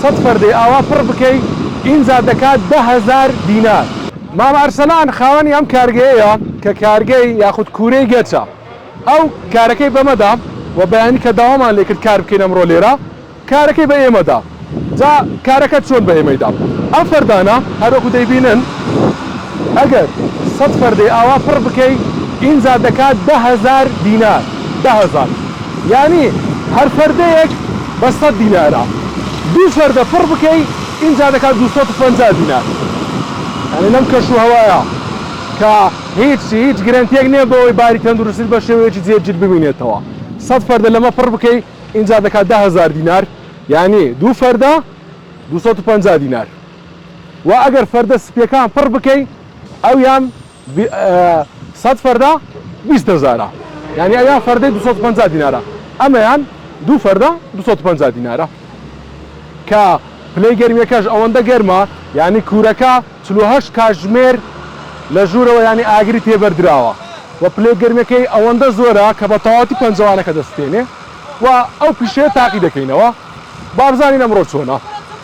100 فردەی ئاوا پڕ بکەی ئینجا دەکات 10,000 دینار. مام ئەرسەلان خاوەنی ئەم کارگەیەیە کە کارگەی یاخود کوورەی گەچە. ئەو کارەکەی بەمەدا و بەیانی کە داوامان لێکرد کار بکەین ئەمڕۆ لێرە کارەکەی بە ئێمەدا. جا کارەکە چۆن بە ئێمەیدا؟ ئەم فەردانە هەروەکو دەیبینن ئەگەر 100 فردەی ئاوا پڕ بکەی ئینجا دەکات 10,000 دینار. 10,000 یعنی هەر فەردەیەک بە 100 دینارە. 2 فەردە پڕ بکەی ئینجا دەکات 250 دینار. یعنی لەم کەش و هەوایە کە هیچ گرنتیەک نییە بەوەی باری تەندروستی بە شێوەیەکی جێبجر ببینێتەوە. 100 فەردە لەمە پڕ بکەی ئینجا دەکات 10,000 دینار. یعنی 2 فەردە 250 دینار. و ئەگەر فەردە سپیەکان پڕ بکەی ئەویان 100 فەردە 20,000. یعنی ئەویان فەردەی 250 دینارە. ئەمەیان 2 فەردە 250 دینارە. کە پلەی گەرمیەکەش ئەوەندە گەرمە یعنی کوورەکە 48 کاتژمێر لە ژوورەوە ینی ئاگری تێبەردراوە و پلەی گەرمیەکەی ئەوەندە زۆرە کە بە تەواوەتی پەنجەوانەکە دەستێنێ و ئەو پیشەیە تاقی دەکەینەوە. با بزانین ئەمڕۆ چۆنە.